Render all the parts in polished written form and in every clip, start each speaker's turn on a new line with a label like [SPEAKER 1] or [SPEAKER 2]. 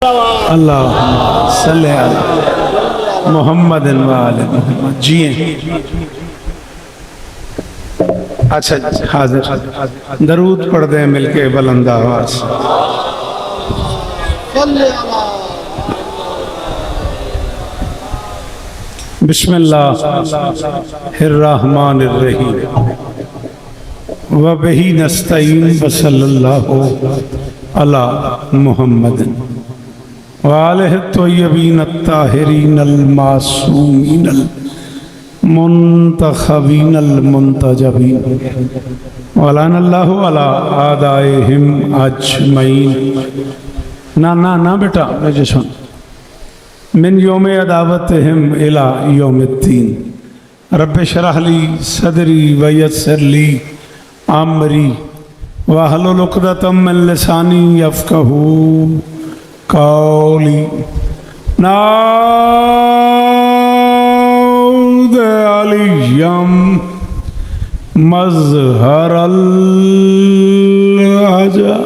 [SPEAKER 1] अल्लाह सल्ले अला मोहम्मद व आले मोहम्मद। जी अच्छा हाजिर दरूद पढ़ दें मिलके बुलंद आवाज। बिस्मिल्लाहिर्रहमानिर्रहीम व बिही नस्तईन व सल्लल्लाहु अला मुहम्मद व आलिहि तय्यबीन अत्ताहिरीन अल मासूमीन अल मुंतखबीन अल मुंतजबीन व लअनल्लाहु अला आदाइहिम अजमईन। ना ना ना बेटा मुझे सुन। मिन योम अदावतहिम इला यौमिद्दीन रब्बि शरह ली सदरी व यस्सिर ली अमरी वहलुल उक़दतम मिन लिसानी यफ़क़हू कौली। नाऊद अलियम मज़हरल अजा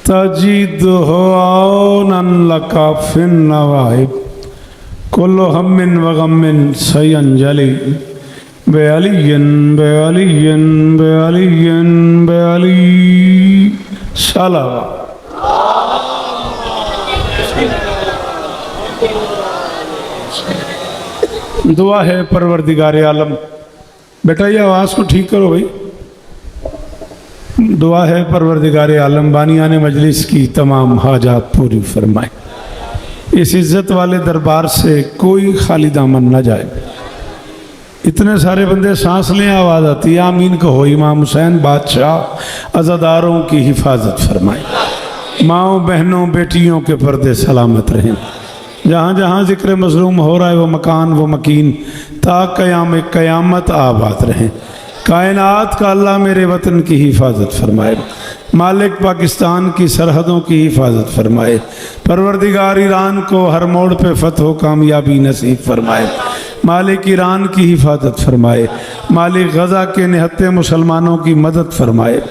[SPEAKER 1] तजिदहु औनन लका फिन नवाइब कुल्लु हम्मिन व गम्मिन सयंजली बेअलियन बेअलियन बेअलियन बेअली सलावा। दुआ है परवरदिगार आलम। बेटा ये आवाज़ को ठीक करो भाई। दुआ है परवरदिगार आलम बानियाने मजलिस की तमाम हाजात पूरी फरमाए। इस इज़्ज़त वाले दरबार से कोई खाली दामन न जाए। इतने सारे बंदे सांस लें आवाज़ आती है आमीन कहो। इमाम हुसैन बादशाह अज़ादारों की हिफाजत फरमाए। माओ बहनों बेटियों के पर्दे सलामत रहें। जहाँ जहाँ ज़िक्र मज़लूम हो रहा है वो मकान वो मकीन ता क़याम क़यामत आबाद रहें। कायनात का अल्लाह मेरे वतन की हिफाजत फरमाए। मालिक पाकिस्तान की सरहदों की हिफाजत फरमाए। परवरदिगार ईरान को हर मोड़ पे फतह कामयाबी नसीब फरमाए। मालिक ईरान की हिफाजत फरमाए। मालिक गज़ा के निहत्ते मुसलमानों की मदद फरमाए।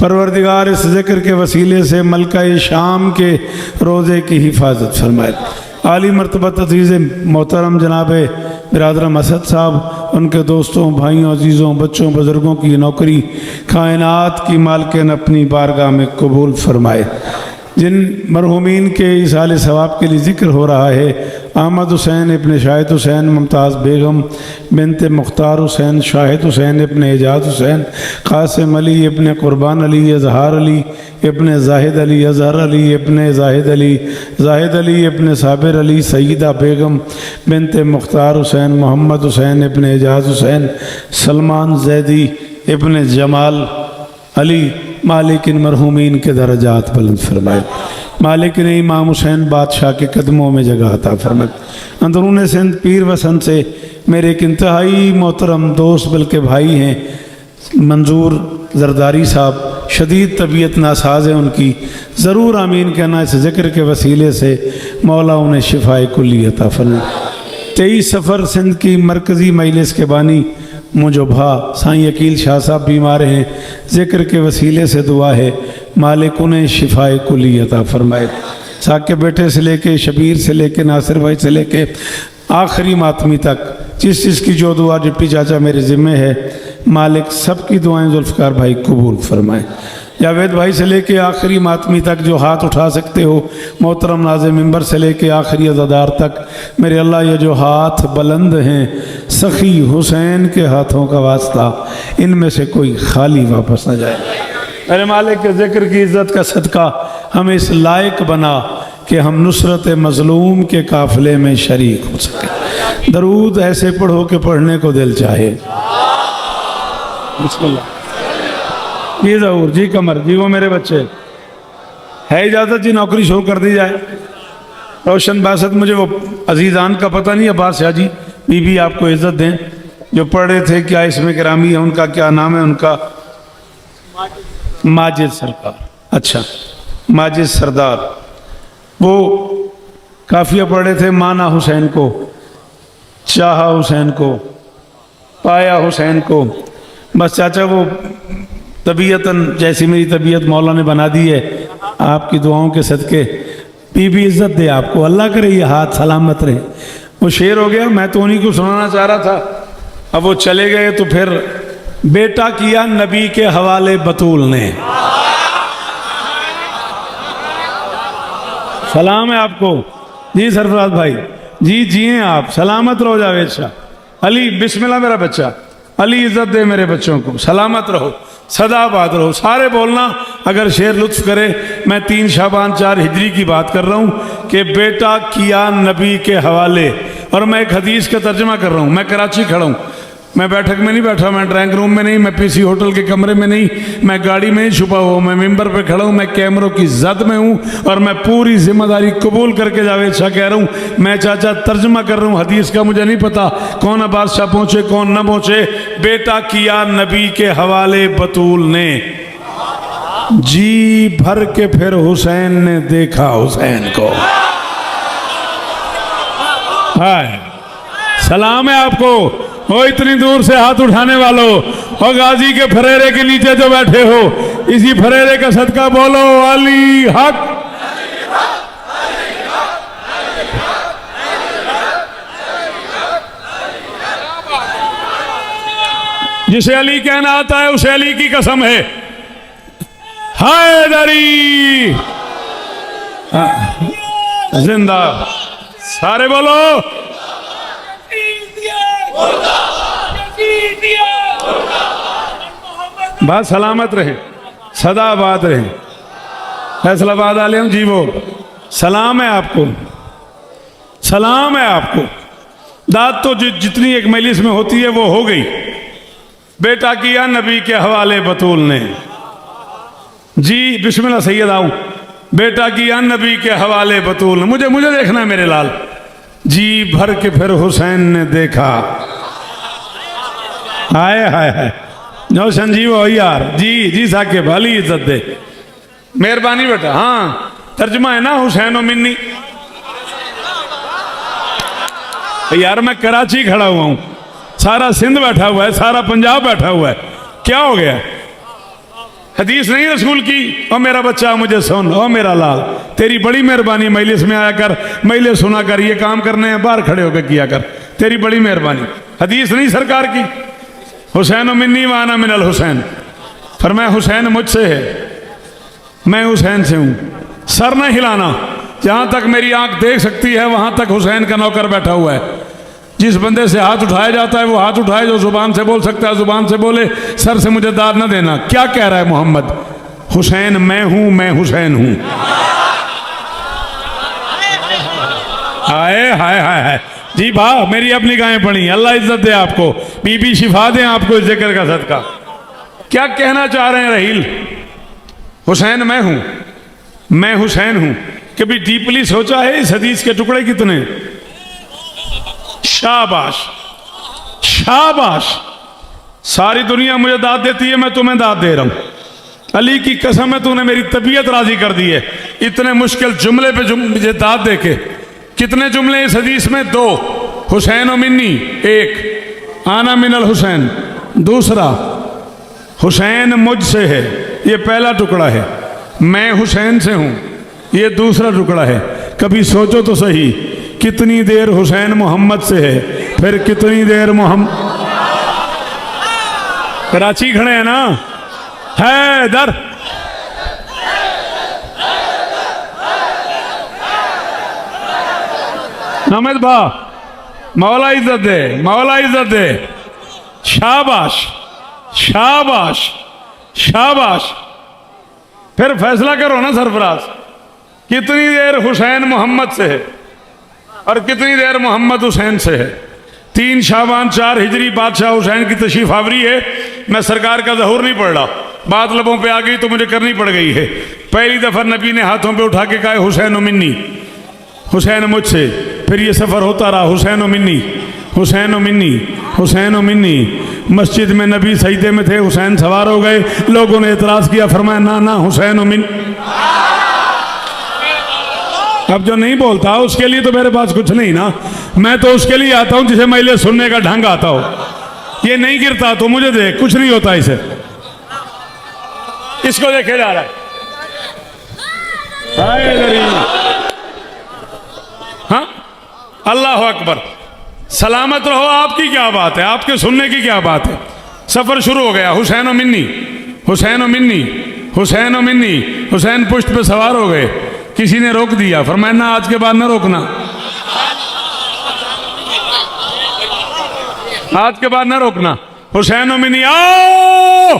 [SPEAKER 1] परवरदिगार इस ज़िक्र के वसीले से मलका शाम के रोज़े की हिफाजत फरमाए। आली मरतबत अज़ीज़ मोहतरम जनाब बिरादरम असद साहब उनके दोस्तों भाइयों अजीज़ों बच्चों बुज़ुर्गों की नौकरी कायनात की मालकिन अपनी बारगाह में कबूल फरमाए। जिन मरहूमीन के इसाले सवाब के लिए ज़िक्र हो रहा है अहमद हुसैन इब्न शाहिद हुसैन मुमताज़ बेगम बिनते मुख्तार हुसैन शाहिद हुसैन इब्न एजाज हुसैन क़ासिम अली इब्न क़ुरबान अली अज़हार अली इब्न ज़ाहिद अली अज़हर अली इब्न ज़ाहिद अली इब्न साबिर अली सईदा बेगम बिनते मुख्तार हुसैन मोहम्मद हुसैन इब्न एजाज हुसैन सलमान जैदी इब्न जमाल अली मालिक इन मरहूमीन के दर्जात बुलंद फरमाए। मालिक ने इमाम हुसैन बादशाह के कदमों में जगह अता फरमाए। अंदरून सिंध पीर वसन से मेरे एक इंतहाई मोहतरम दोस्त बल्कि भाई हैं मंजूर जरदारी साहब शदीद तबीयत नासाज है उनकी। ज़रूर आमीन कहना इस ज़िक्र के वसीले से मौला उन्हें शिफाए कुल्ली अता फरमाए। 23 सफ़र सिंध की मरकज़ी मजलिस के बानी मुझोभा साईं अकील शाह साहब बीमार हैं। ज़िक्र के वसीले से दुआ है मालिक उन्हें शिफाए कुली अता फरमाए। साक के बेटे से लेके शबीर से लेके नासिर भाई से लेके आखिरी मातमी तक जिस जिसकी जो दुआ डिप्टी चाचा मेरे ज़िम्मे है मालिक सबकी दुआएं जुल्फ़कार भाई कबूल फरमाए। जावेद भाई से लेके आखिरी मातमी तक जो हाथ उठा सकते हो मोहतरम नाज़े मिंबर से लेके आखिरी अज़ादार तक मेरे अल्लाह ये जो हाथ बुलंद हैं सखी हुसैन के हाथों का वास्ता इनमें से कोई खाली वापस न जाए। मेरे मालिक के ज़िक्र की इज़्ज़त का सदका हमें इस लायक बना कि हम नुसरत मज़लूम के काफ़िले में शरीक हो सकें। दरूद ऐसे पढ़ो कि पढ़ने को दिल चाहे। बिस्मिल्लाह जी ज़रूर जी कमर जी वो मेरे बच्चे है इजाज़त जी नौकरी शुरू कर दी जाए। रोशन बासत मुझे वो अजीज़ान का पता नहीं अब्बास शाह जी बीबी आपको इज़्ज़त दें जो पढ़ रहे थे क्या इसमें गिरामी है उनका क्या नाम है उनका माजिद सरकार। अच्छा माजिद सरदार वो काफ़िया पढ़ रहे थे। माना हुसैन को चाहा हुसैन को पाया हुसैन को बस चाचा वो तबीयतन जैसी मेरी तबीयत मौला ने बना दी है आपकी दुआओं के सदके बीबी इज्जत दे आपको, अल्लाह करे ये हाथ सलामत रहे। वो शेर हो गया, मैं तो उन्हीं को सुनाना चाह रहा था, अब वो चले गए तो फिर बेटा किया नबी के हवाले बतूल ने। सलाम है आपको जी सरफराज भाई जी, जिए आप, सलामत रहो जावेद शाह। अली बिस्मिल्लाह मेरा बच्चा, अली इज्जत दे मेरे बच्चों को, सलामत रहो, सदाबाद रहो। सारे बोलना अगर शेर लुत्फ करे। मैं 3 शाबान 4 हिजरी की बात कर रहा हूँ कि बेटा किया नबी के हवाले, और मैं एक हदीस का तर्जमा कर रहा हूँ। मैं कराची खड़ा हूँ, मैं बैठक में नहीं बैठा, मैं ड्राइंग रूम में नहीं, मैं किसी होटल के कमरे में नहीं, मैं गाड़ी में ही छुपा हुआ, मैं मिंबर पे खड़ा हूँ, मैं कैमरों की जद में हूँ, और मैं पूरी जिम्मेदारी कबूल करके जावेद शाह कह रहा हूँ। मैं चाचा तर्जमा कर रहा हूँ हदीस का, मुझे नहीं पता कौन बादशाह पहुँचे कौन न पहुँचे। बेटा किया नबी के हवाले बतूल ने, जी भर के फिर हुसैन ने देखा हुसैन को। हाय सलाम है आपको। हो इतनी दूर से हाथ उठाने वालों, और गाजी के फरेरे के नीचे जो बैठे हो, इसी फरेरे का सदका बोलो अली हक। जिसे अली कहना आता है उसे अली की कसम है। हैदरी जिंदा, सारे बोलो बात सलामत रहे, सदाबाद रहे। फैसलाबाद आलिम जी वो सलाम है आपको, सलाम है आपको। दाद तो जितनी एक मजलिस में होती है वो हो गई। बेटा किया नबी के हवाले बतूल ने, जी बिस्मिल्लाह सैयद आऊं। बेटा किया नबी के हवाले बतूल ने, मुझे देखना है मेरे लाल। जी भर के फिर हुसैन ने देखा। हाय हाय हाय, जो संजीव हो यार। जी साकिब, अली इज्जत दे, मेहरबानी बेटा। हाँ तर्जमा है ना हुसैन और मिन्नी। यार मैं कराची खड़ा हुआ हूं, सारा सिंध बैठा हुआ है, सारा पंजाब बैठा हुआ है, क्या हो गया? हदीस नहीं रसूल की, ओ मेरा बच्चा मुझे सुन, ओ मेरा लाल, तेरी बड़ी मेहरबानी, मजलिस में आया कर, मजलिस सुना कर, ये काम करने हैं बाहर खड़े होकर किया कर, तेरी बड़ी मेहरबानी। हदीस नहीं सरकार की, हुसैन मिन्नी वाना मिनल हुसैन, फरमाया हुसैन मुझसे है, मैं हुसैन से हूं। सर न हिलाना, जहां तक मेरी आंख देख सकती है वहां तक हुसैन का नौकर बैठा हुआ है। जिस बंदे से हाथ उठाया जाता है वो हाथ उठाए, जो जुबान से बोल सकता है जुबान से बोले, सर से मुझे दाद न देना। क्या कह रहा है मोहम्मद? हुसैन मैं हूं, मैं हुसैन हूं। हाय हाय हाय हाय जी भा, मेरी अपनी गायें पड़ी, अल्लाह इज्जत दे आपको, बीबी शिफा दे आपको इस जिक्र का सदका। क्या कहना चाह रहे हैं रहील? हुसैन मैं हूं, मैं हुसैन हूं। कभी डीपली सोचा है इस हदीस के टुकड़े कितने? शाबाश शाबाश, सारी दुनिया मुझे दाद देती है, मैं तुम्हें दाद दे रहा हूं। अली की कसम है, तूने मेरी तबीयत राजी कर दी है। इतने मुश्किल जुमले पे मुझे दाद दे के। कितने जुमले इस हदीस में? 2। हुसैन और मिन्नी, 1 आना मिनल हुसैन, दूसरा हुसैन मुझसे है, ये पहला टुकड़ा है। मैं हुसैन से हूं, ये दूसरा टुकड़ा है। कभी सोचो तो सही, कितनी देर हुसैन मोहम्मद से है, फिर कितनी देर मोहम्मद। कराची खड़े हैं ना, हैदर नमद भा, मौला इज्जत दे, मौला इज्जत दे। शाबाश शाबाश शाबाश। फिर फैसला करो ना सरफराज, कितनी देर हुसैन मोहम्मद से है और कितनी देर मोहम्मद हुसैन से है। 3 शाबान 4 हिजरी बादशाह हुसैन की तशरीफ आवरी है। मैं सरकार का ज़हूर नहीं पढ़ रहा, बात लबों पे आ गई तो मुझे करनी पड़ गई है। पहली दफ़ा नबी ने हाथों पे उठा के कहा हुसैन मिन्नी, हुसैन मुझसे। फिर ये सफ़र होता रहा, हुसैन मिन्नी, हुसैन मिन्नी, हुसैन मिन्नी। मस्जिद में नबी सजदे में थे, हुसैन सवार हो गए, लोगों ने एतराज़ किया, फरमाया ना ना हुसैन मिन्नी। अब जो नहीं बोलता उसके लिए तो मेरे पास कुछ नहीं ना, मैं तो उसके लिए आता हूं जिसे मैले सुनने का ढंग आता हो। ये नहीं गिरता तो मुझे देख, कुछ नहीं होता इसे। इसको देखे जा रहा है, हाँ, अल्लाह अकबर। सलामत रहो, आपकी क्या बात है, आपके सुनने की क्या बात है। सफर शुरू हो गया, हुसैन और मिन्नी, हुसैन और मिन्नी, हुसैन और मिन्नी। हुसैन पुष्ट पे सवार हो गए, किसी ने रोक दिया, फरमाया ना आज के बाद ना रोकना, आज के बाद ना रोकना। हुसैन और मिन्नी आओ,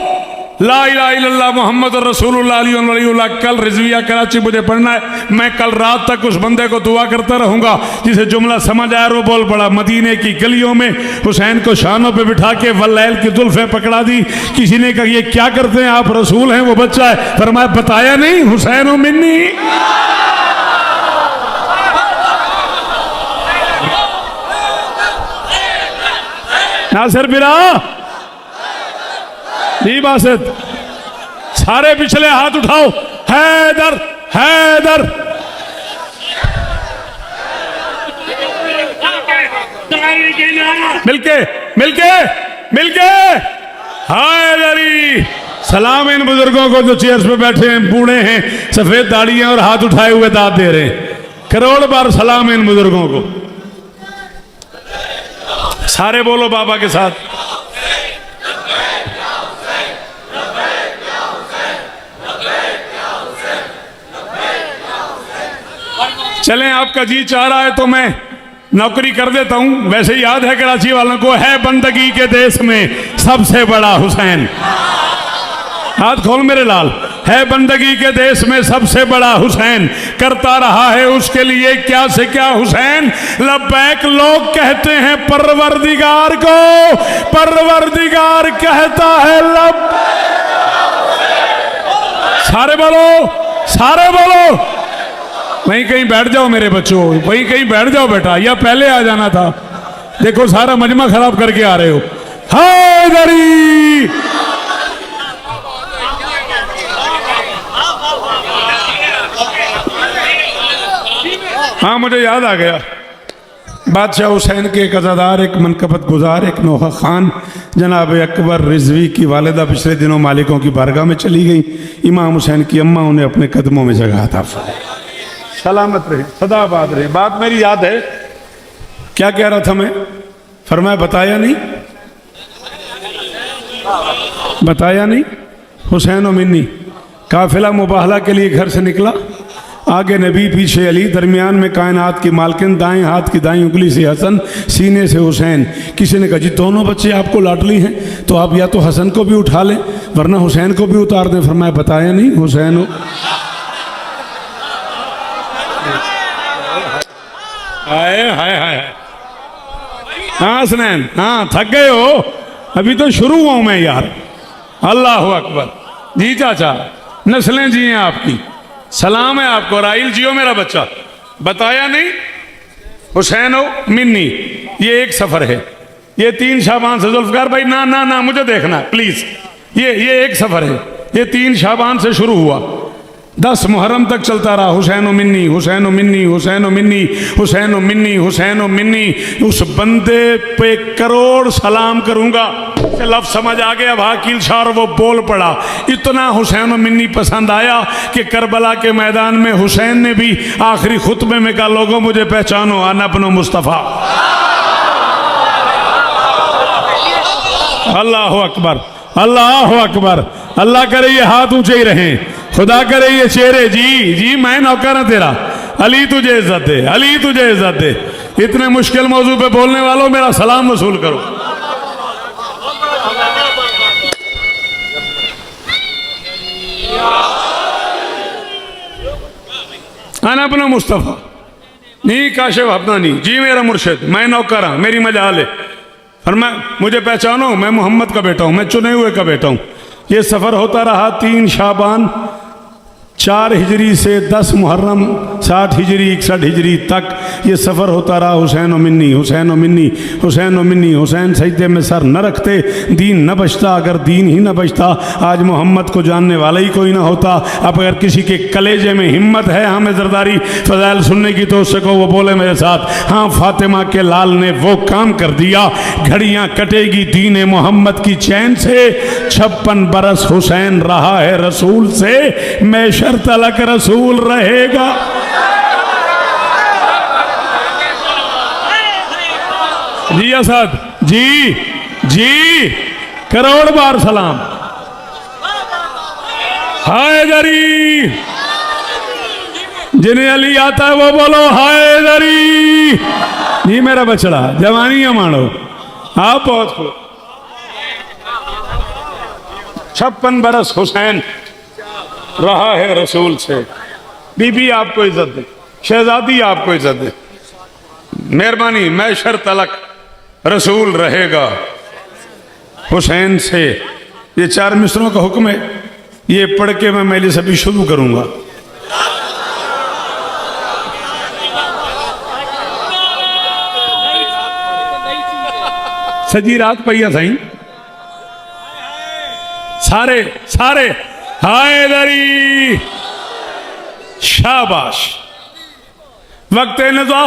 [SPEAKER 1] ला इलाहा इल्लल्लाह मोहम्मद रसूलुल्लाह। कल रिजविया कराची मुझे पढ़ना है, मैं कल रात तक उस बंदे को दुआ करता रहूंगा जिसे जुमला समझ आया। वो बोल पड़ा, मदीने की गलियों में हुसैन को शानों पे बिठा के वल्लैल की जुल्फें पकड़ा दी। किसी ने कहा ये क्या करते हैं आप, रसूल हैं, वो बच्चा है। फरमाया बताया नहीं, हुसैन और मिन्नी। नासिर बिरा जी बासित, सारे पिछले हाथ उठाओ, हैदर हैदर। मिलके मिलके मिलके हैदरी। सलाम इन बुजुर्गों को जो चेयर्स पे बैठे हैं, बूढ़े हैं, सफेद दाढ़ियां और हाथ उठाए हुए दाद दे रहे हैं। करोड़ बार सलाम इन बुजुर्गों को। सारे बोलो बाबा के साथ, चलें। आपका जी चाह रहा है तो मैं नौकरी कर देता हूं। वैसे याद है कराची वालों को, है बंदगी के देश में सबसे बड़ा हुसैन। हाथ खोल मेरे लाल, है बंदगी के देश में सबसे बड़ा हुसैन, करता रहा है उसके लिए क्या से क्या हुसैन। लब्बैक लोग कहते हैं परवरदिगार को, परवरदिगार कहता है लब। सारे बोलो, सारे बोलो। वहीं कहीं बैठ जाओ मेरे बच्चों, वहीं कहीं बैठ जाओ बेटा, या पहले आ जाना था। देखो सारा मजमा खराब करके आ रहे हो। हैदरी। हाँ मुझे याद आ गया, बादशाह हुसैन के एक अज़ादार, एक मनकबत गुजार, एक नोहा खान जनाब अकबर रिजवी की वालिदा पिछले दिनों मालिकों की बारगाह में चली गई। इमाम हुसैन की अम्मा उन्हें अपने कदमों में जगह था। सलामत रहे, सदाबाद रहे। बात मेरी याद है, क्या कह रहा था मैं? फरमाया बताया नहीं, बताया नहीं। हुसैन और मिन्नी काफिला मुबाहला के लिए घर से निकला। आगे नबी, पीछे अली, दरमियान में कायनात की मालकिन, दाएं हाथ की दाएं उंगली से हसन, सीने से हुसैन। किसी ने कहा जी दोनों बच्चे आपको लाडली हैं तो आप या तो हसन को भी उठा लें वरना हुसैन को भी उतार दें। फरमाया बताया नहीं, हुसैन हो। हाय हाय हाय। हाँ हसनैन, हाँ थक गए हो, अभी तो शुरू हुआ हूं मैं यार। अल्लाह अकबर। जी चाचा, नस्लें जी हैं आपकी, सलाम है आपको। राइल जियो मेरा बच्चा। बताया नहीं, हुसैन हो मिन्नी। ये एक सफर है, ये 3 शाबान से। जुल्फकार भाई ना ना ना, मुझे देखना प्लीज। ये एक सफर है, ये 3 शाबान से शुरू हुआ, 10 मुहर्रम तक चलता रहा। हुसैन और मिन्नी, हुसैन और मिन्नी, हुसैन और मिन्नी, हुसैन और मिन्नी, हुसैन और मिन्नी। उस बंदे पे करोड़ सलाम करूंगा। लफ्ज समझ आ गया वाकिल शाह, वो बोल पड़ा। इतना हुसैन और मिन्नी पसंद आया कि करबला के मैदान में हुसैन ने भी आखिरी खुतबे में कहा लोगों मुझे पहचानो, अना अपनो मुस्तफ़ा। अल्लाह अकबर, अल्लाह अकबर। अल्लाह करे ये हाथ ऊंचे ही रहें, खुदा करे ये चेहरे। जी जी मैं नौकर हूं तेरा। अली तुझे इज्जत दे, अली तुझे इज्जत दे। इतने मुश्किल मौजू पे बोलने वालों मेरा सलाम वसूल करो। आना अपना मुस्तफ़ा नहीं, काशिफ अपना नहीं। जी मेरा मुर्शिद, मैं नौकर हूं, मेरी मजाल है। फरमाया मुझे पहचानो, मैं मोहम्मद का बेटा हूं, मैं चुने हुए का बेटा हूं। ये सफ़र होता रहा 3 शाबान 4 हिजरी से 10 मुहर्रम 60 हिजरी 61 हिजरी तक ये सफ़र होता रहा। हुसैन और मिन्नी, हुसैन और मिन्नी, हुसैन और मिन्नी। हुसैन सजदे में सर न रखते, दीन न बचता। अगर दीन ही न बचता आज मोहम्मद को जानने वाला ही कोई ना होता। अब अगर किसी के कलेजे में हिम्मत है हमें जरदारी फ़ज़ाइल सुनने की तो उससे को वो बोले मेरे साथ, हाँ फातिमा के लाल ने वो काम कर दिया, घड़ियाँ कटेगी दीन मोहम्मद की चैन से। 56 बरस हुसैन रहा है रसूल से, मैशर मैशर तलक रसूल रहेगा। जी असद जी जी, करोड़ बार सलाम। हैदरी, जिन्हें अली आता है वो बोलो हैदरी। जी मेरा बछड़ा, जवानी है मानो आप बहुत खुश। 56 बरस हुसैन रहा है रसूल से। बीबी आपको इज्जत दे, शहजादी आपको इज्जत दे, मेहरबानी। मैशर तलक रसूल रहेगा हुसैन से। ये 4 मिसरों का हुक्म है, ये पढ़ के मैं मेले से भी शुरू करूंगा। सजी रात पहिया साईं, सारे सारे हैदरी। शाबाश। वक्त नज़ा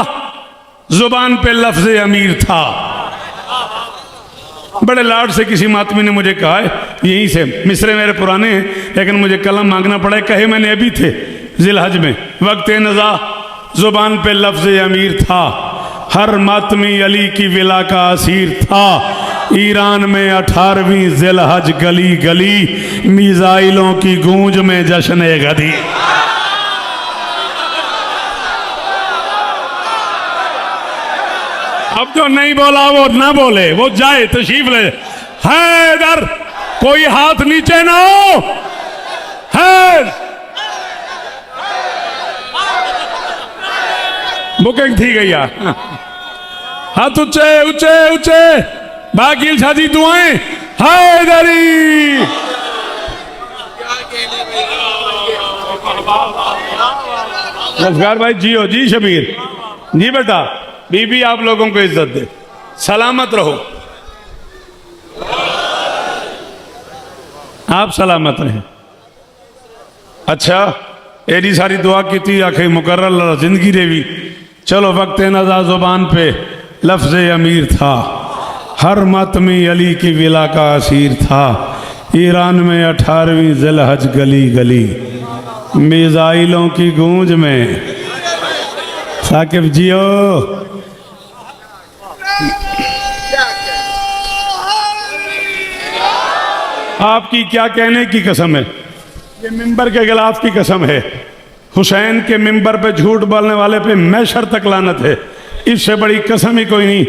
[SPEAKER 1] जुबान पे लफ्ज़ अमीर था। बड़े लाड से किसी मातमी ने मुझे कहा है, यहीं से मिसरे मेरे पुराने हैं लेकिन मुझे कलम मांगना पड़ा, कहे मैंने अभी थे जिलहज में। वक्त नज़ा जुबान पे लफ्ज़ अमीर था, हर मातमी अली की विला का असीर था। ईरान में 18वीं जिलहज गली गली, मिसाइलों की गूंज में जश्न गदी। अब जो नहीं बोला वो ना बोले, वो जाए तशरीफ ले। हैदर, कोई हाथ नीचे ना हो। है बुकिंग थी गई यार। हाथ ऊंचे ऊंचे ऊंचे, बाकी छाजी दुआएं। हैदरी। नमस्कार भाई, जी हो जी शबीर जी। बेटा बीबी आप लोगों को इज्जत दे, सलामत रहो। आप सलामत रहें। अच्छा एडी सारी दुआ की थी, आखिर मुकर्रर जिंदगी देवी। चलो वक्त नज़ा जुबान पे लफ्ज़ अमीर था, हर मातमी अली की विला का असीर था। ईरान में 18वीं जिलहज गली गली, मिसाइलों की गूंज में। साकिब जियो। आपकी क्या कहने की कसम है, ये मिंबर के गिलाफ की कसम है। हुसैन के मिंबर पे झूठ बोलने वाले पे मैशर तक लानत है। इससे बड़ी कसम ही कोई नहीं।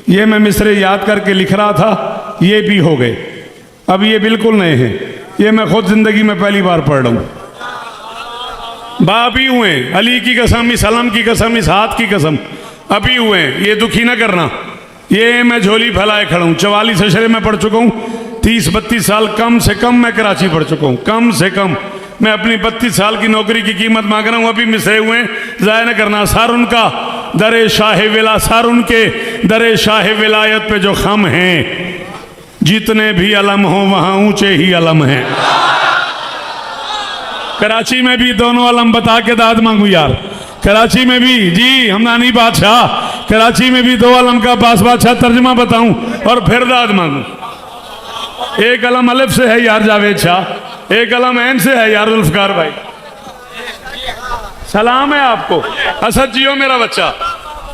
[SPEAKER 1] ये मैं मिसरे याद करके लिख रहा था, ये भी हो गए। अब ये बिल्कुल नए हैं, ये मैं खुद जिंदगी में पहली बार पढ़ रहा हूं। बाप ही हुए, अली की कसम, इस अलम की कसम, इस हाथ की कसम, अभी हुए। ये दुखी ना करना। ये मैं झोली फैलाए खड़ा हूं। 44 अशरे में पढ़ चुका हूं। 30-32 साल कम से कम मैं कराची पढ़ चुका हूँ, कम से कम। मैं अपनी 32 साल की नौकरी की कीमत मांग रहा हूँ। अभी मिसरे हुए, ज़ाया न करना। सार उनका दरे शाह विला, सार उनके दरे शाह विलायत पे जो खम हैं, जितने भी अलम हो वहाँ ऊंचे ही अलम हैं। कराची में भी दोनों अलम बता के दाद मांगू यार। कराची में भी जी हमदानी बादशाह, कराची में भी 2 अलम का बास बादशाह तर्जमा बताऊं और फिर दाद मांगू। एक अलम अलिफ से है यार जावेद शाह, एक अलम ऐन से है यार जुल्फकार भाई। सलाम है आपको। असद जियो मेरा बच्चा।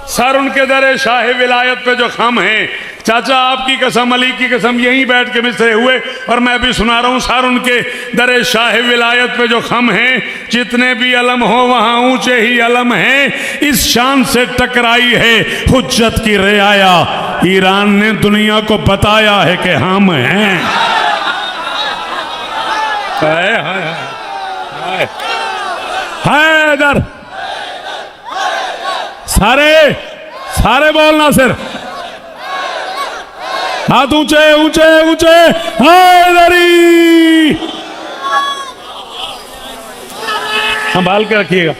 [SPEAKER 1] सर उनके दरे शाह विलायत पे जो खम हैं, चाचा आपकी कसम, अली की कसम, यहीं बैठ के मिसरे हुए और मैं भी सुना रहा हूँ। सर उनके दरे शाह विलायत पे जो खम हैं, जितने भी अलम हो वहाँ ऊंचे ही अलम हैं। इस शान से टकराई है हुज्जत की रियाया, ईरान ने दुनिया को बताया है कि हम हैं। हैदर, सारे सारे बोलना सिर्फ हाथ ऊंचे ऊंचे ऊंचे। हैदरी, संभाल के रखिएगा।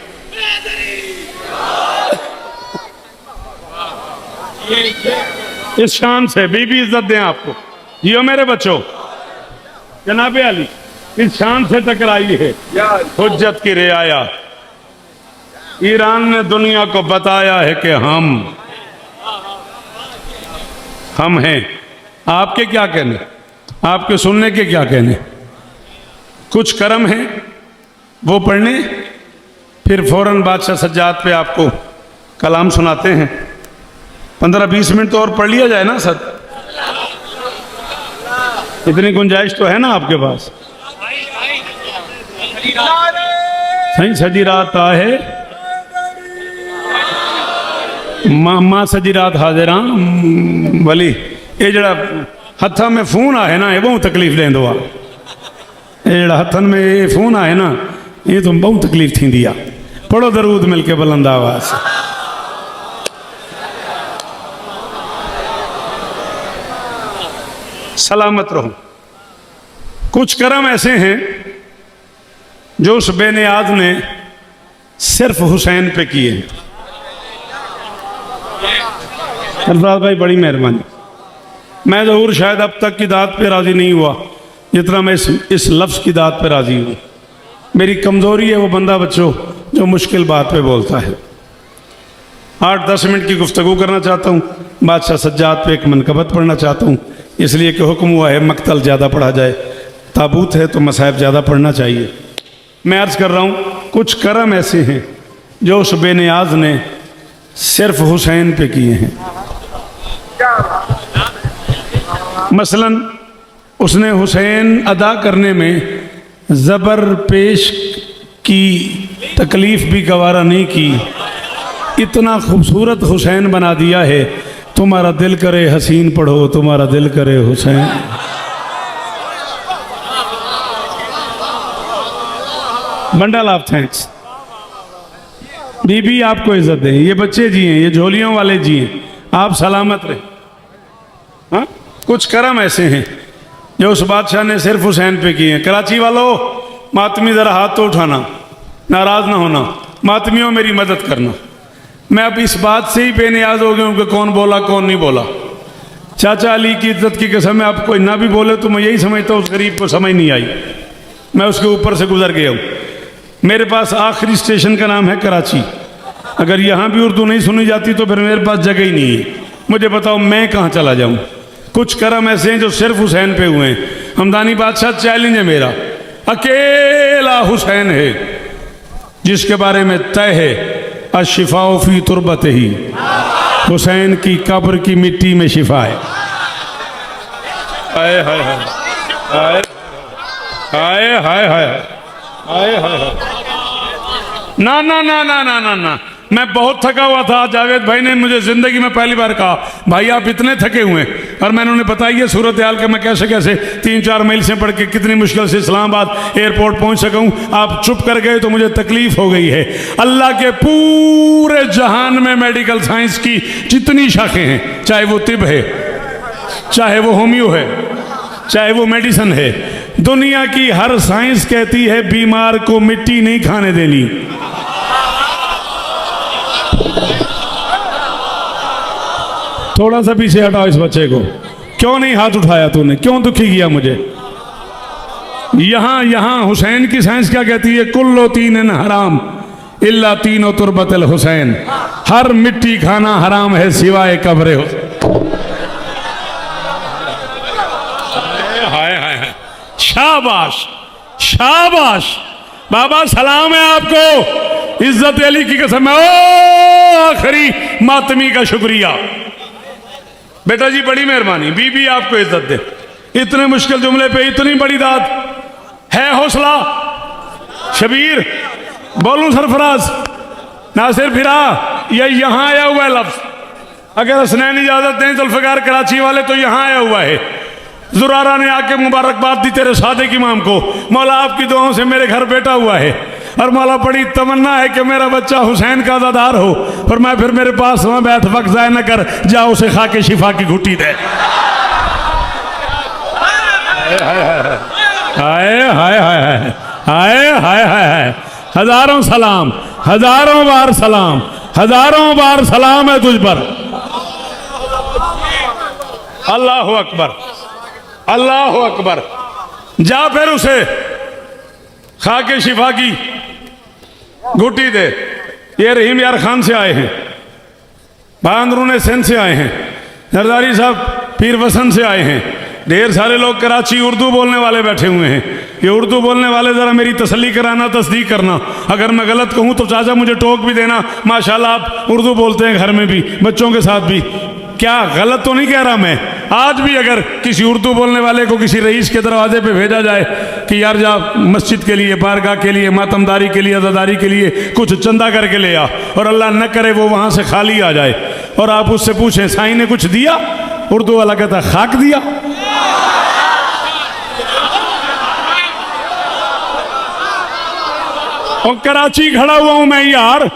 [SPEAKER 1] इस शान से बीबी इज्जत दें आपको। जियो मेरे बच्चों। जनाबे अली इस शान से टकराई है हुज्जत की रियाया, ईरान ने दुनिया को बताया है कि हम हैं। आपके क्या कहने, आपके सुनने के क्या कहने। कुछ कर्म है वो पढ़ने, फिर फौरन बादशाह सज्जाद पे आपको कलाम सुनाते हैं। 15-20 मिनट तो और पढ़ लिया जाए ना सर, इतनी गुंजाइश तो है ना आपके पास। सही सजी रात आहे मां सजी रात हाजिरा वली, ये जड़ा हथा में फोन आहे ना ये बहुत तकलीफ़ देंदो आ। ये जड़ा हथन में ये फोन आहे ना ये तो बहुत तकलीफ़ थींदी आ। पढ़ो दरूद मिलके बुलंद आवाज़। सलामत रहो। कुछ करम ऐसे हैं जो उस बेनियाज ने सिर्फ हुसैन पे किए। सरफराज भाई बड़ी मेहरबानी। मैं ज़रूर शायद अब तक की दात पे राज़ी नहीं हुआ जितना मैं इस लफ्ज़ की दात पे राज़ी हूँ। मेरी कमज़ोरी है वो बंदा बच्चों जो मुश्किल बात पे बोलता है। 8-10 मिनट की गुफ्तगू करना चाहता हूँ। बादशाह सज्जाद पे एक मनकबत पढ़ना चाहता हूँ, इसलिए कि हुक्म हुआ है मक्तल ज़्यादा पढ़ा जाए, ताबूत है तो मसाहिब ज़्यादा पढ़ना चाहिए। मैं अर्ज़ कर रहा हूँ कुछ करम ऐसे हैं जो उस बेनियाज ने सिर्फ हुसैन पे किए हैं। मसलन उसने हुसैन अदा करने में ज़बर पेश की तकलीफ़ भी गवारा नहीं की, इतना खूबसूरत हुसैन बना दिया है। तुम्हारा दिल करे हसीन पढ़ो, तुम्हारा दिल करे हुसैन। Bundle of thanks. बीबी आपको इज्जत दें, ये बच्चे जी हैं, ये झोलियों वाले जी हैं, आप सलामत रहे। हाँ, कुछ करम ऐसे हैं जो उस बादशाह ने सिर्फ हुसैन पे किए हैं। कराची वालों मातमी ज़रा हाथ तो उठाना, नाराज़ ना होना, मातमियों मेरी मदद करना। मैं अब इस बात से ही बेनियाज हो गया हूँ कि कौन बोला कौन नहीं बोला। चाचा अली की इज्जत की कसम है, आप कोई ना भी बोले तो मैं यही समझता हूँ उस गरीब को समझ नहीं आई, मैं उसके ऊपर से गुजर गया हूँ। मेरे पास आखिरी स्टेशन का नाम है कराची। अगर यहाँ भी उर्दू नहीं सुनी जाती तो फिर मेरे पास जगह ही नहीं है। मुझे बताओ मैं कहाँ चला जाऊँ। कुछ करम ऐसे हैं जो सिर्फ हुसैन पे हुए हैं। हमदानी बादशाह चैलेंज है मेरा, अकेला हुसैन है जिसके बारे में तय है अशिफाओ फी तुरबत ही, हुसैन की कब्र की मिट्टी में शिफा है। हाय हाय हाय हाय हाय हाय हाय हाय। ना ना ना ना ना ना ना, मैं बहुत थका हुआ था। जावेद भाई ने मुझे जिंदगी में पहली बार कहा भाई आप इतने थके हुए हैं, और मैंने उन्हें बताई है सूरत हाल के मैं कैसे कैसे 3-4 मील से पढ़ के कितनी मुश्किल से इस्लामाबाद एयरपोर्ट पहुंच सका हूं। आप चुप कर गए तो मुझे तकलीफ हो गई है। अल्लाह के पूरे जहान में मेडिकल साइंस की जितनी शाखें हैं, चाहे वो तिब है, चाहे वो होम्यो है, चाहे वो मेडिसिन है, दुनिया की हर साइंस कहती है बीमार को मिट्टी नहीं खाने देनी। थोड़ा सा पीछे हटाओ इस बच्चे को। क्यों नहीं हाथ उठाया तूने, क्यों दुखी किया मुझे। यहां हुसैन की साइंस क्या कहती है, कुल्लो तीन हराम इल्ला तीनो तुरबतल हुसैन, हर मिट्टी खाना हराम है सिवाय कब्रे हुसैन। हाय हाय हाय, शाबाश शाबाश बाबा, सलाम है आपको, इज्जत अली की कसम है। ओ आखिरी मातमी का शुक्रिया बेटा जी, बड़ी मेहरबानी। बीबी आपको इज्जत दे, इतने मुश्किल जुमले पे इतनी बड़ी दाद है। हौसला शबीर, बोलूं सरफराज, नासिर फिरा, ये यहां आया हुआ है लफ्ज। अगर हसनैन इजाजत दें जुल्फिकार कराची वाले तो यहां आया हुआ है। जुरारा ने आके मुबारकबाद दी तेरे सादिक इमाम को, मौला आपकी दुआओं से मेरे घर बेटा हुआ है, और मौला बड़ी तमन्ना है कि मेरा बच्चा हुसैन का अज़ादार हो। और मैं फिर मेरे पास वहां बैठ, वक्त ज़ाया न कर, जा उसे खाके शिफा की घुट्टी दे। हाय हाय हाय हाय हाय हाय, हजारों सलाम, हजारों बार सलाम, हजारों बार सलाम है तुझ पर। अल्लाह अकबर, अल्लाह अकबर। जा फिर उसे खाके शिफा की घुट्टी दे। ये रहीम यार खान से आए हैं, बांदरून सिंध से आए हैं, जरदारी साहब पीर वसन से आए हैं, ढेर सारे लोग कराची उर्दू बोलने वाले बैठे हुए हैं। ये उर्दू बोलने वाले ज़रा मेरी तसल्ली कराना, तस्दीक करना। अगर मैं गलत कहूँ तो चाचा मुझे टोक भी देना। माशाल्लाह आप उर्दू बोलते हैं घर में भी, बच्चों के साथ भी। क्या गलत तो नहीं कह रहा मैं? आज भी अगर किसी उर्दू बोलने वाले को किसी रईस के दरवाजे पे भेजा जाए कि यार जा मस्जिद के लिए, बारगाह के लिए, मातमदारी के लिए, अज़ादारी के लिए कुछ चंदा करके ले आ, और अल्लाह न करे वो वहाँ से खाली आ जाए, और आप उससे पूछें साईं ने कुछ दिया, उर्दू वाला कहता खाक दिया। और कराची खड़ा हुआ हूं मैं यार,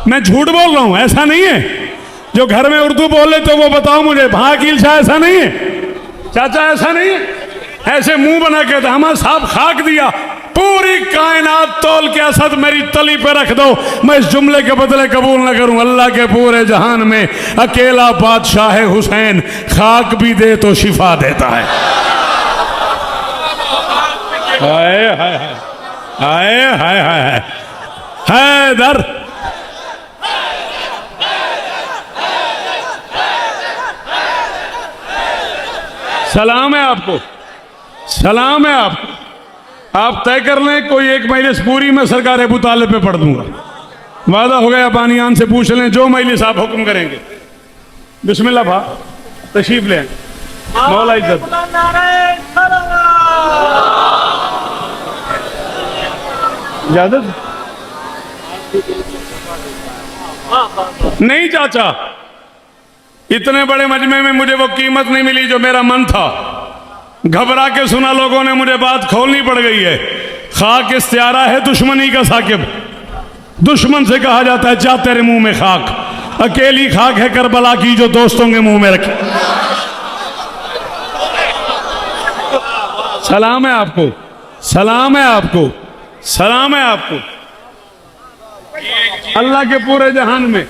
[SPEAKER 1] मैं झूठ बोल रहा हूं, ऐसा नहीं है। जो घर में उर्दू बोले तो वो बताओ मुझे। भाकील शाह ऐसा नहीं है, चाचा ऐसा नहीं है। ऐसे मुंह बना के हमारा साहब खाक दिया, पूरी कायनात तौल के असद मेरी तली पे रख दो, मैं इस जुमले के बदले कबूल न करूं। अल्लाह के पूरे जहान में अकेला बादशाह है हुसैन, खाक भी दे तो शिफा देता है। हाय हाय हाय हाय हाय हाय हैदर। सलाम है आपको, सलाम है आपको। आप तय कर लें कोई एक मजलिस पूरी मैं सरकार अबू तालिब पे पढ़ दूंगा। वादा हो गया, बानियान से पूछ लें जो मजलिस आप हुक्म करेंगे। बिस्मिल्लाह भा, तशरीफ लें। मौला इज्जत इजाजत नहीं चाचा, इतने बड़े मजमे में मुझे वो कीमत नहीं मिली जो मेरा मन था। घबरा के सुना लोगों ने, मुझे बात खोलनी पड़ गई है। खाक इस्तियारा है दुश्मनी का साकिब। दुश्मन से कहा जाता है जा तेरे मुंह में खाक। अकेली खाक है करबला की जो दोस्तों के मुंह में रखे। सलाम है आपको, सलाम है आपको, सलाम है आपको। अल्लाह के पूरे जहान में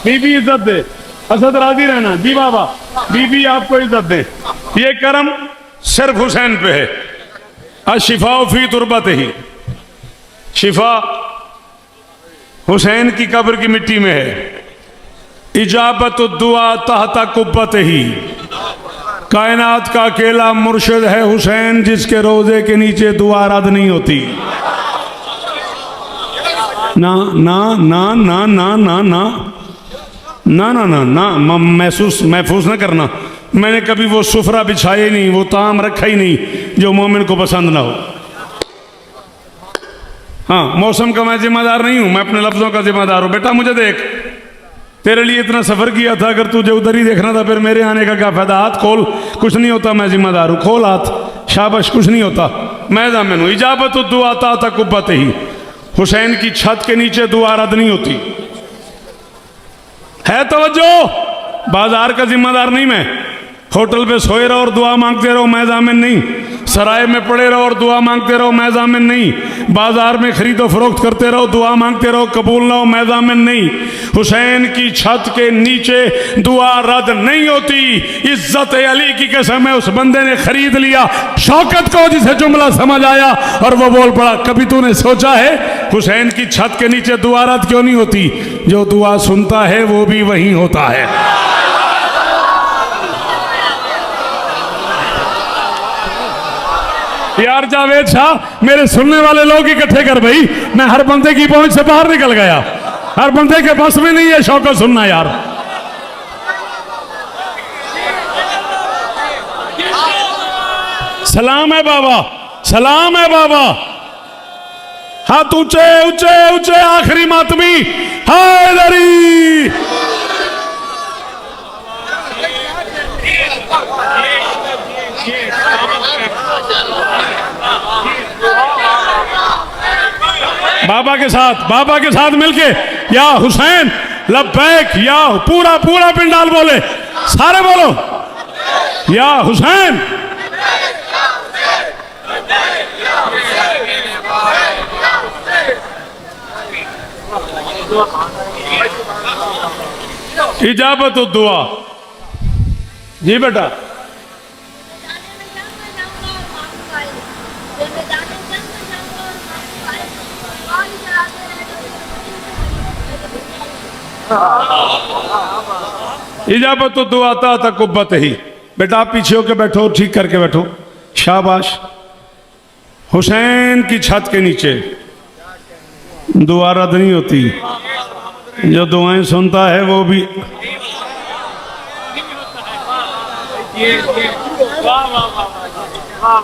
[SPEAKER 1] बीबी इज्जत दे, असद राजी रहना जी बाबा, बीबी आपको इज्जत दे। ये करम सिर्फ हुसैन पे है। अशिफा फी तुरबत ही, शिफा हुसैन की कब्र की मिट्टी में है। इजाबत दुआ तहता कुब्बत ही, कायनात का अकेला मुर्शिद है हुसैन, जिसके रोजे के नीचे दुआ रद नहीं होती। ना ना ना ना ना ना ना ना ना ना ना महसूस महफूज ना करना। मैंने कभी वो सुफरा बिछाए नहीं, वो ताम रखा ही नहीं जो मोमिन को पसंद ना हो। हाँ, मौसम का मैं जिम्मेदार नहीं हूं, मैं अपने लफ्जों का जिम्मेदार हूं। बेटा मुझे देख, तेरे लिए इतना सफर किया था, अगर तुझे उधर ही देखना था फिर मेरे आने का क्या फायदा। हाथ खोल, कुछ नहीं होता, मैं जिम्मेदार हूं। खोल हाथ, शाबाश, कुछ नहीं होता, मैं जामिन हूं। इजाबत दुआ ता कुब्बत ही, हुसैन की छत के नीचे दुआ रद नहीं होती है। तवज्जो, बाजार का जिम्मेदार नहीं मैं। होटल पे सोए रहो और दुआ मांगते रहो, मैं जामिन नहीं। सराय में पड़े रहो और दुआ मांगते रहो, मैं जामिन नहीं। बाजार में खरीदो फरोख्त करते रहो, दुआ मांगते रहो, कबूल ना हो, मैं जामिन नहीं। हुसैन की छत के नीचे दुआ रद्द नहीं होती। इज्जत अली की कसम है, उस बंदे ने खरीद लिया शौकत को, जिसे जुमला समझ आया और वो बोल पड़ा, कभी तूने सोचा है हुसैन की छत के नीचे दुआ रद्द क्यों नहीं होती? जो दुआ सुनता है वो भी वहीं होता है। यार जावेद शाह, मेरे सुनने वाले लोग इकट्ठे कर भाई, मैं हर बंदे की पहुंच से बाहर निकल गया। हर बंदे के बस में नहीं है शौकत सुनना यार। सलाम है बाबा, सलाम है बाबा। हाथ ऊंचे ऊंचे ऊंचे, आखिरी मातमी हैदरी। बाबा के साथ मिलके या हुसैन लब्बैक, या पूरा पूरा पिंडाल बोले, सारे बोलो या हुसैन। इजाबत दुआ। जी बेटा, इजाबत दुआ ता कुब्बत ही, बेटा आप पीछे होकर बैठो, ठीक करके बैठो, शाबाश। हुसैन की छत के नीचे दुआ रद्द नहीं होती, जो दुआएं सुनता है वो भी।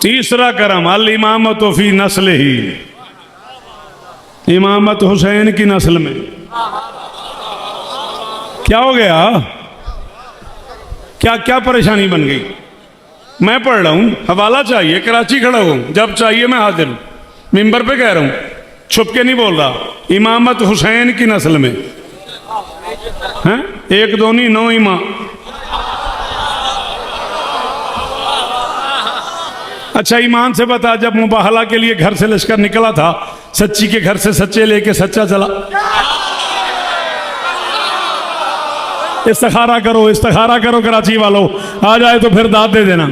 [SPEAKER 1] तीसरा करम अल इमामत फी नस्ल ही, इमामत हुसैन की नस्ल में। क्या हो गया, क्या क्या परेशानी बन गई? मैं पढ़ रहा हूं, हवाला चाहिए, कराची खड़ा हूं, जब चाहिए मैं हाजिर हूं, मिंबर पे कह रहा हूं, छुप के नहीं बोल रहा। इमामत हुसैन की नस्ल में हैं, एक दो नहीं, 9 इमाम। अच्छा ईमान से बता, जब मुबाहला के लिए घर से लश्कर निकला था, सच्ची के घर से सच्चे लेके सच्चा चला। इस्तिखारा करो, इस्तिखारा करो कराची वालों, आ जाए तो फिर दाद दे देना।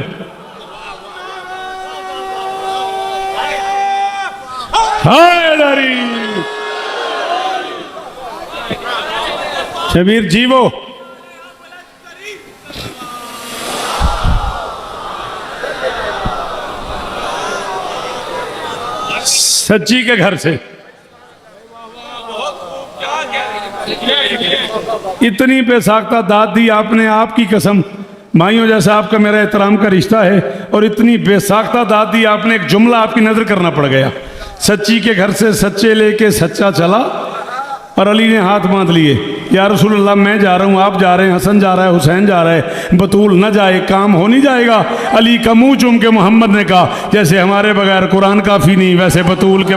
[SPEAKER 1] शबीर जीवो, सच्ची के घर से इतनी बेसाख्ता दाद दी आपने, आपकी कसम भाइयों, जैसा आपका मेरा एहतराम का रिश्ता है, और इतनी बेसाख्ता दाद दी आपने, एक जुमला आपकी नजर करना पड़ गया। सच्ची के घर से सच्चे लेके सच्चा चला, और अली ने हाथ बांध लिए, या रसूल अल्लाह मैं जा रहा हूँ, आप जा रहे हैं, हसन जा रहा है, हुसैन जा रहा है, बतूल न जाए, काम हो नहीं जाएगा। अली का मुंह चूम के मोहम्मद ने कहा, जैसे हमारे बगैर कुरान काफी नहीं, वैसे बतूल के।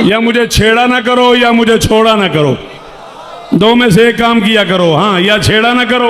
[SPEAKER 1] या मुझे छेड़ा ना करो या मुझे छोड़ा ना करो, दो में से एक काम किया करो। हाँ, या छेड़ा ना करो